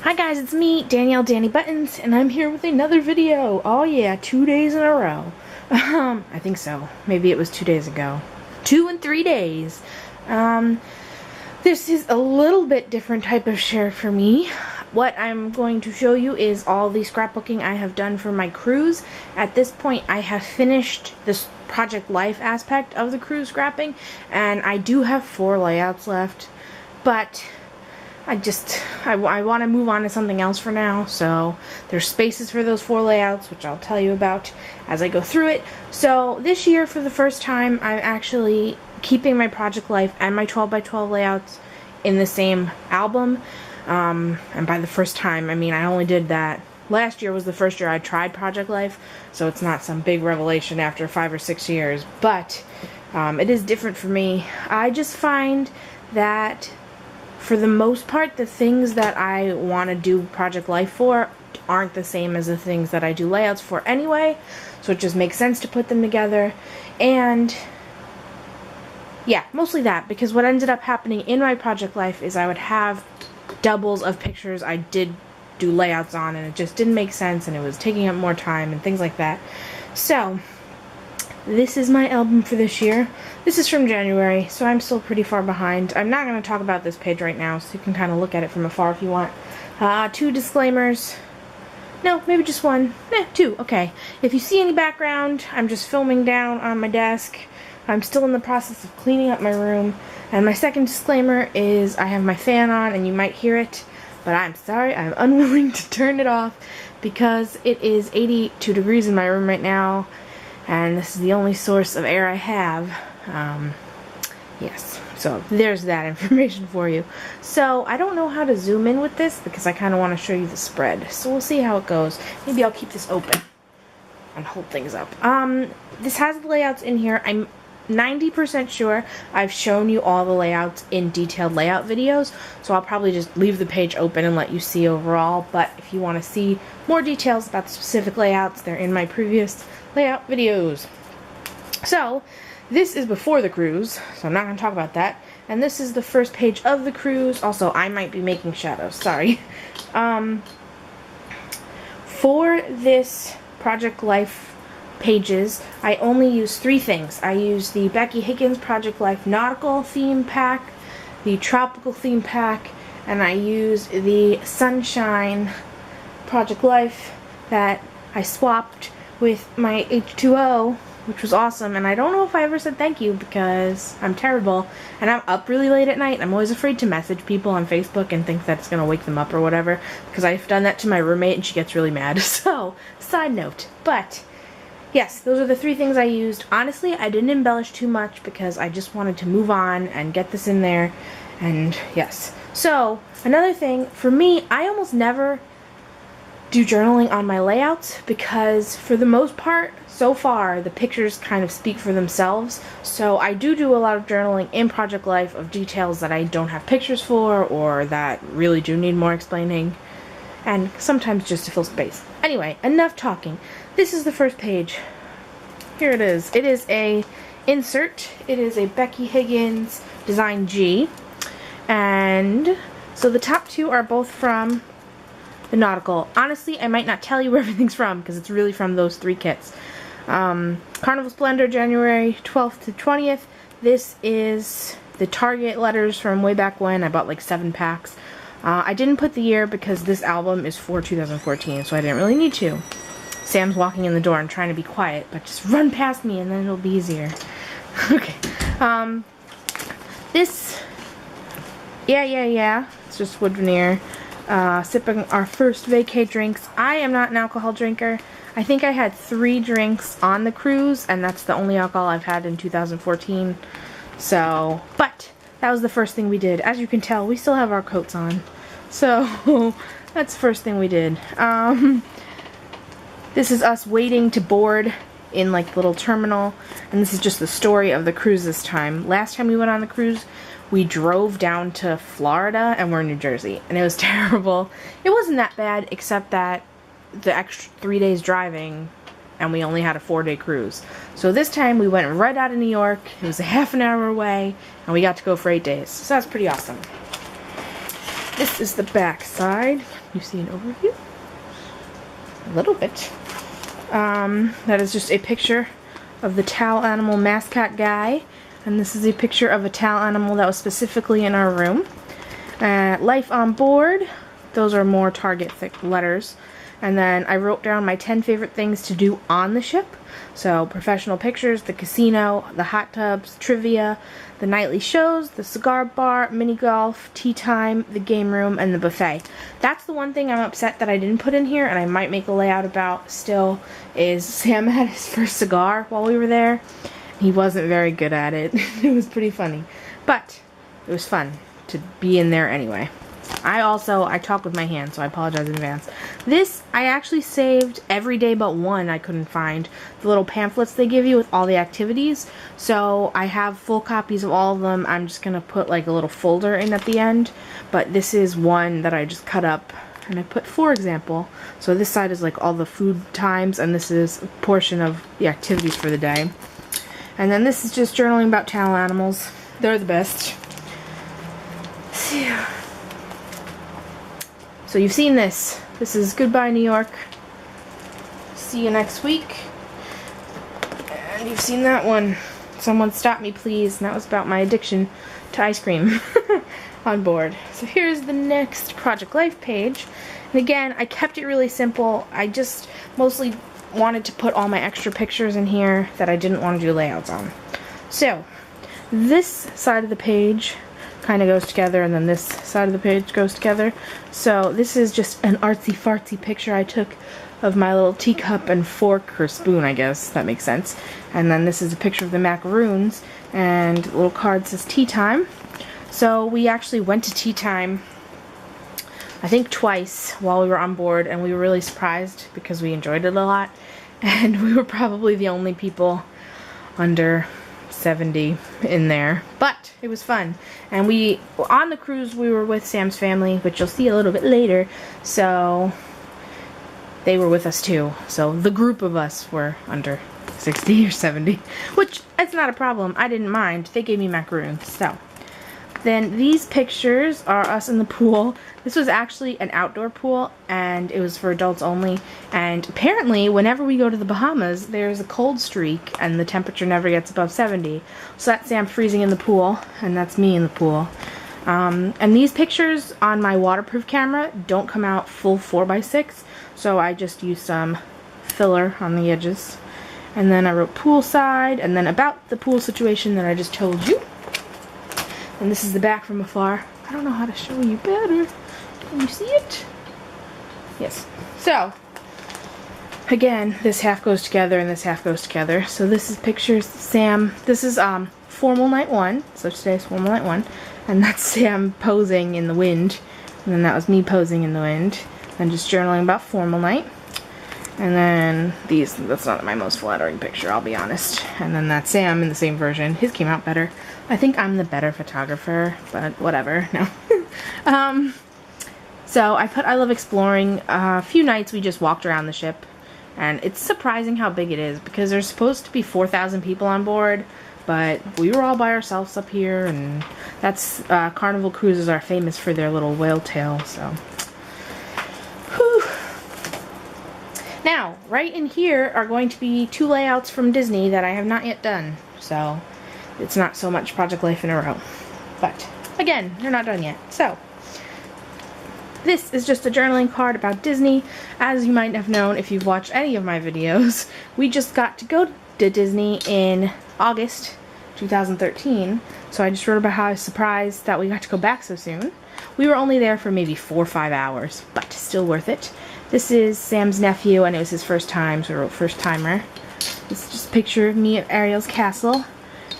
Hi guys, it's me, Danielle Danny Buttons, and I'm here with another video. Oh yeah, 2 days in a row. I think so. Maybe it was 2 days ago. 2 and 3 days. This is a little bit different type of share for me. What I'm going to show you is all the scrapbooking I have done for my cruise. At this point, I have finished this Project Life aspect of the cruise scrapping, and I do have 4 layouts left, but I want to move on to something else for now, so there's spaces for those 4 layouts, which I'll tell you about as I go through it. So this year, for the first time, I'm actually keeping my Project Life and my 12x12 layouts in the same album. And by the first time, I mean I only did that. Last year was the first year I tried Project Life, so it's not some big revelation after 5 or 6 years, but it is different for me. I just find that for the most part, the things that I want to do Project Life for aren't the same as the things that I do layouts for anyway, so it just makes sense to put them together. And yeah, mostly that, because what ended up happening in my Project Life is I would have doubles of pictures I did do layouts on, and it just didn't make sense, and it was taking up more time and things like that. So this is my album for this year. This is from January, so I'm still pretty far behind. I'm not going to talk about this page right now, so you can kind of look at it from afar if you want. 2 disclaimers. No, maybe just 1. 2, okay. If you see any background, I'm just filming down on my desk. I'm still in the process of cleaning up my room. And my second disclaimer is I have my fan on, and you might hear it, but I'm sorry, I'm unwilling to turn it off because it is 82 degrees in my room right now, and this is the only source of air I have. Yes, so there's that information for you. So I don't know how to zoom in with this because I kind of want to show you the spread, so we'll see how it goes. Maybe I'll keep this open and hold things up. This has the layouts in here. I'm 90% sure I've shown you all the layouts in detailed layout videos, so I'll probably just leave the page open and let you see overall, but if you want to see more details about the specific layouts, they're in my previous layout videos. So this is before the cruise, so I'm not going to talk about that. And this is the first page of the cruise. Also, I might be making shadows, sorry. For this Project Life pages, I only use 3 things. I use the Becky Higgins Project Life Nautical theme pack, the Tropical theme pack, and I use the Sunshine Project Life that I swapped with my H2O, which was awesome. And I don't know if I ever said thank you because I'm terrible and I'm up really late at night. I'm always afraid to message people on Facebook and think that it's gonna wake them up or whatever, because I've done that to my roommate and she gets really mad. So, side note. But yes, those are the 3 things I used. Honestly, I didn't embellish too much because I just wanted to move on and get this in there. And yes. So, another thing, for me, I almost never do journaling on my layouts because for the most part, so far, the pictures kind of speak for themselves. So I do a lot of journaling in Project Life of details that I don't have pictures for or that really do need more explaining, and sometimes just to fill space. Anyway, enough talking. This is the first page. Here it is. It is a insert. It is a Becky Higgins Design G. And so the top 2 are both from the Nautical. Honestly, I might not tell you where everything's from because it's really from those 3 kits. Carnival Splendor, January 12th to 20th. This is the Target letters from way back when. I bought like 7 packs. I didn't put the year because this album is for 2014, so I didn't really need to. Sam's walking in the door and trying to be quiet, but just run past me and then it'll be easier. Okay. This, yeah. It's just wood veneer. Sipping our first vacay drinks. I am not an alcohol drinker. I think I had 3 drinks on the cruise, and that's the only alcohol I've had in 2014. So, but that was the first thing we did. As you can tell, we still have our coats on. So, that's the first thing we did. This is us waiting to board in like the little terminal, and this is just the story of the cruise this time. Last time we went on the cruise, we drove down to Florida and we're in New Jersey, and it was terrible. It wasn't that bad, except that the extra 3 days driving, and we only had a 4-day cruise. So this time we went right out of New York. It was a half an hour away, and we got to go for 8 days. So that's pretty awesome. This is the back side. You see an overview? A little bit. That is just a picture of the towel animal mascot guy. And this is a picture of a towel animal that was specifically in our room. Life on board. Those are more Target thick letters. And then I wrote down my 10 favorite things to do on the ship. So professional pictures, the casino, the hot tubs, trivia, the nightly shows, the cigar bar, mini golf, tea time, the game room, and the buffet. That's the one thing I'm upset that I didn't put in here, and I might make a layout about still, is Sam had his first cigar while we were there. He wasn't very good at it. It was pretty funny. But it was fun to be in there anyway. I talk with my hands, so I apologize in advance. This, I actually saved every day but one I couldn't find. The little pamphlets they give you with all the activities. So I have full copies of all of them. I'm just going to put like a little folder in at the end. But this is one that I just cut up and I put for example. So this side is like all the food times, and this is a portion of the activities for the day. And then this is just journaling about towel animals. They're the best. So you've seen this. This is Goodbye New York. See you next week. And you've seen that one. Someone Stop Me Please. And that was about my addiction to ice cream on board. So here's the next Project Life page. And again, I kept it really simple. I just mostly wanted to put all my extra pictures in here that I didn't want to do layouts on. So this side of the page kind of goes together, and then this side of the page goes together. So this is just an artsy fartsy picture I took of my little teacup and fork, or spoon I guess, that makes sense. And then this is a picture of the macaroons, and the little card says tea time. So we actually went to tea time I think twice while we were on board, and we were really surprised because we enjoyed it a lot, and we were probably the only people under 70 in there, but it was fun. And on the cruise we were with Sam's family, which you'll see a little bit later, so they were with us too. So the group of us were under 60 or 70, which it's not a problem. I didn't mind. They gave me macaroons. So then these pictures are us in the pool. This was actually an outdoor pool, and it was for adults only. And apparently, whenever we go to the Bahamas, there's a cold streak, and the temperature never gets above 70. So that's Sam freezing in the pool, and that's me in the pool. And these pictures on my waterproof camera don't come out full 4x6, so I just used some filler on the edges. And then I wrote poolside, and then about the pool situation that I just told you. And this is the back from afar. I don't know how to show you better. Can you see it? Yes. So, again, this half goes together and this half goes together. So this is pictures Sam. This is formal night 1. So today's formal night 1. And that's Sam posing in the wind. And then that was me posing in the wind. And just journaling about formal night. And then that's not my most flattering picture, I'll be honest. And then that's Sam in the same version. His came out better. I think I'm the better photographer, but whatever, no. So I put I love exploring. A few nights we just walked around the ship, and it's surprising how big it is, because there's supposed to be 4,000 people on board, but we were all by ourselves up here, and that's, Carnival Cruises are famous for their little whale tail, so. Whew. Now, right in here are going to be 2 layouts from Disney that I have not yet done, so it's not so much Project Life in a row. But, again, they're not done yet. So, this is just a journaling card about Disney. As you might have known if you've watched any of my videos, we just got to go to Disney in August 2013. So I just wrote about how I was surprised that we got to go back so soon. We were only there for maybe 4 or 5 hours, but still worth it. This is Sam's nephew, and it was his first time, so I wrote first timer. This is just a picture of me at Ariel's castle.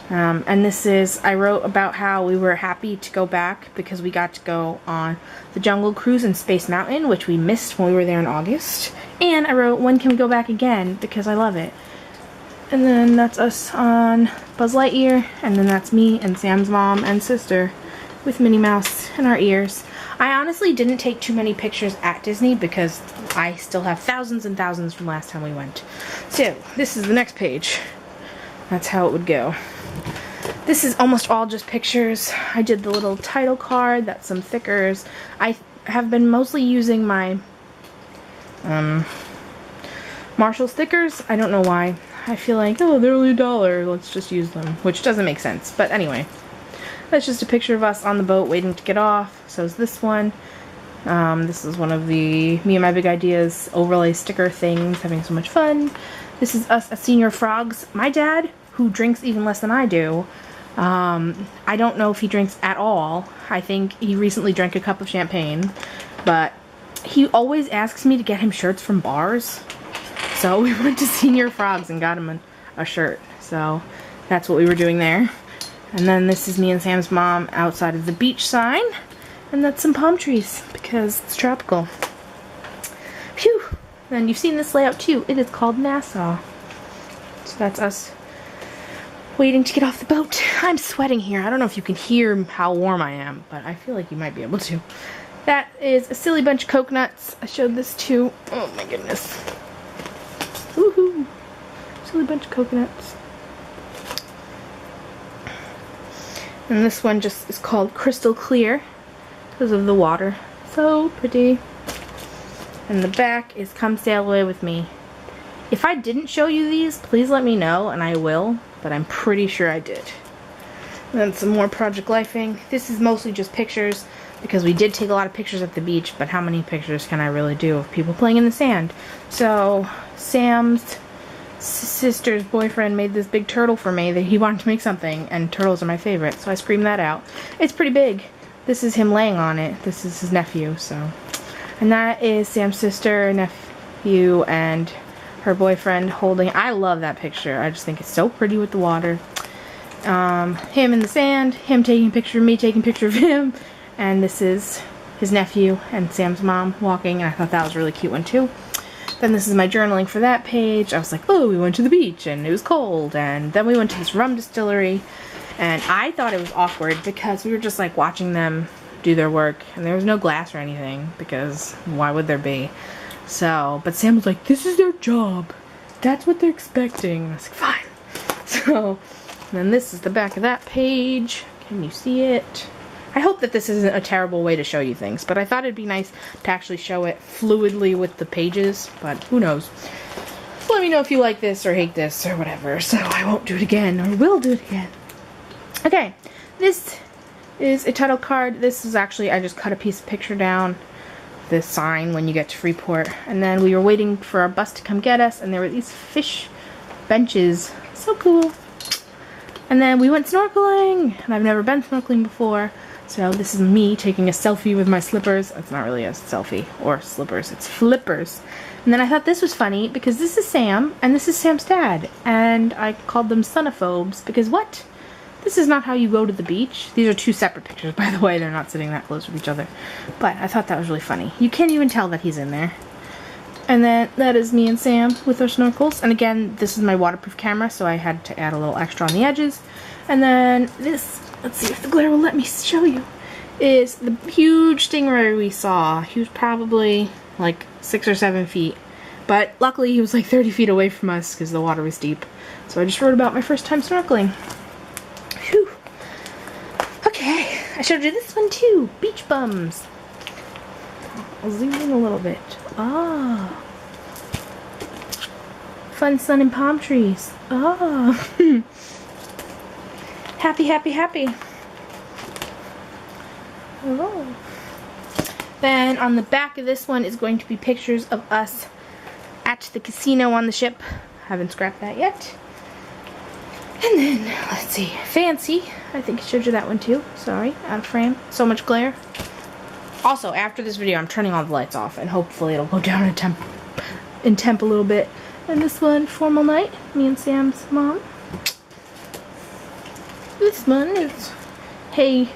And this is, I wrote about how we were happy to go back because we got to go on the Jungle Cruise and Space Mountain, which we missed when we were there in August. And I wrote, when can we go back again, because I love it. And then that's us on Buzz Lightyear, and then that's me and Sam's mom and sister with Minnie Mouse in our ears. I honestly didn't take too many pictures at Disney because I still have thousands and thousands from last time we went. So, this is the next page. That's how it would go. This is almost all just pictures. I did the little title card, that's some thickers. I have been mostly using my Marshall stickers. I don't know why. I feel like, oh, they're only $1, let's just use them, which doesn't make sense. But anyway, that's just a picture of us on the boat waiting to get off. So is this one. This is one of the Me and My Big Ideas overlay sticker things, having so much fun. This is us as Senior Frogs. My dad, who drinks even less than I do, I don't know if he drinks at all. I think he recently drank a cup of champagne, but he always asks me to get him shirts from bars. So we went to Senior Frogs and got him a shirt. So that's what we were doing there. And then this is me and Sam's mom outside of the beach sign. And that's some palm trees because it's tropical. Phew! Then you've seen this layout too. It is called Nassau. So that's us waiting to get off the boat. I'm sweating here. I don't know if you can hear how warm I am, but I feel like you might be able to. That is a silly bunch of coconuts. I showed this too. Oh my goodness. Woohoo! Silly bunch of coconuts. And this one just is called Crystal Clear because of the water. So pretty. And the back is Come Sail Away With Me. If I didn't show you these, please let me know and I will, but I'm pretty sure I did. And then some more Project Lifing. This is mostly just pictures because we did take a lot of pictures at the beach, but how many pictures can I really do of people playing in the sand? So Sam's sister's boyfriend made this big turtle for me that he wanted to make something, and turtles are my favorite, so I screamed that out. It's pretty big. This is him laying on it. This is his nephew, so. And that is Sam's sister, nephew, and her boyfriend holding. I love that picture. I just think it's so pretty with the water. Him in the sand, him taking a picture of me, taking a picture of him, and this is his nephew and Sam's mom walking, and I thought that was a really cute one too. Then this is my journaling for that page. I was like, oh, we went to the beach and it was cold, and then we went to this rum distillery, and I thought it was awkward because we were just like watching them do their work, and there was no glass or anything because why would there be? So, but Sam was like, this is their job. That's what they're expecting. And I was like, fine. So, then this is the back of that page. Can you see it? I hope that this isn't a terrible way to show you things, but I thought it'd be nice to actually show it fluidly with the pages, but who knows. Let me know if you like this or hate this or whatever, so I won't do it again, or will do it again. Okay, this is a title card. This is actually, I just cut a piece of picture down, this sign when you get to Freeport, and then we were waiting for our bus to come get us, and there were these fish benches. So cool. And then we went snorkeling, and I've never been snorkeling before. So this is me taking a selfie with my slippers. It's not really a selfie or slippers, it's flippers. And then I thought this was funny because this is Sam and this is Sam's dad. And I called them sonophobes because what? This is not how you go to the beach. These are two separate pictures, by the way. They're not sitting that close with each other. But I thought that was really funny. You can't even tell that he's in there. And then that is me and Sam with our snorkels. And again, this is my waterproof camera, so I had to add a little extra on the edges. And then this, let's see if the glare will let me show you, is the huge stingray we saw. He was probably like 6 or 7 feet. But luckily he was like 30 feet away from us because the water was deep. So I just wrote about my first time snorkeling. Phew. Okay, I showed you this one too. Beach bums. I'll zoom in a little bit. Ah. Fun sun and palm trees. Ah. Happy, happy, happy. Oh. Then on the back of this one is going to be pictures of us at the casino on the ship. Haven't scrapped that yet. And then, let's see, Fancy. I think I showed you that one too. Sorry, out of frame. So much glare. Also, after this video, I'm turning all the lights off, and hopefully it'll go down in temp a little bit. And this one, Formal Night, me and Sam's mom. This one is, hey,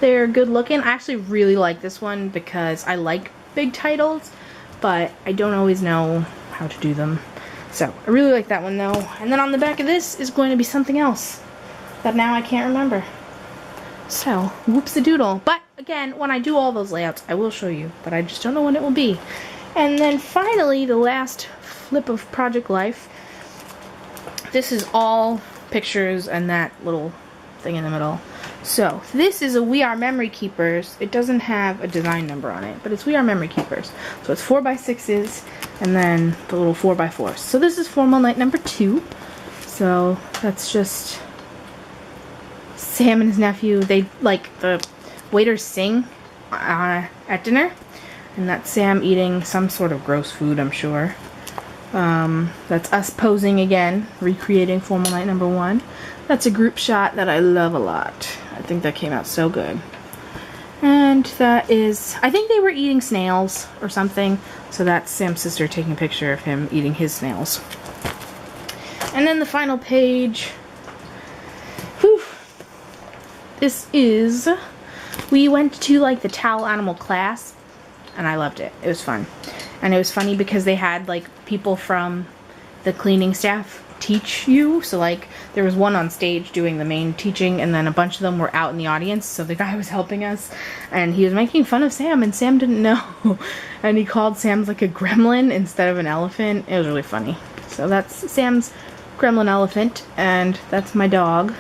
they're good looking. I actually really like this one because I like big titles, but I don't always know how to do them. So, I really like that one though. And then on the back of this is going to be something else that now I can't remember. So, whoops-a-doodle. But, again, when I do all those layouts, I will show you, but I just don't know when it will be. And then finally, the last flip of Project Life. This is all pictures and that little thing in the middle. So this is a We Are Memory Keepers. It doesn't have a design number on it, but it's We Are Memory Keepers. So it's 4x6s and then the little 4x4s. So this is formal night number 2. So that's just Sam and his nephew. They like the waiters sing at dinner, and that's Sam eating some sort of gross food, I'm sure. That's us posing again, recreating formal night number 1. That's a group shot that I love a lot. I think that came out so good. And that is, I think they were eating snails or something, so that's Sam's sister taking a picture of him eating his snails. And then the final page, whew, this is, we went to like the towel animal class, and I loved it. It was fun. And it was funny because they had like people from the cleaning staff teach you. So like there was one on stage doing the main teaching, and then a bunch of them were out in the audience. So the guy was helping us, and he was making fun of Sam, and Sam didn't know. And he called Sam's like a gremlin instead of an elephant. It was really funny. So that's Sam's gremlin elephant, and that's my dog.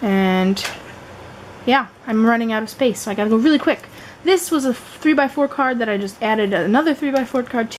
And yeah, I'm running out of space, so I gotta go really quick. This was a 3x4 card that I just added another 3x4 card to.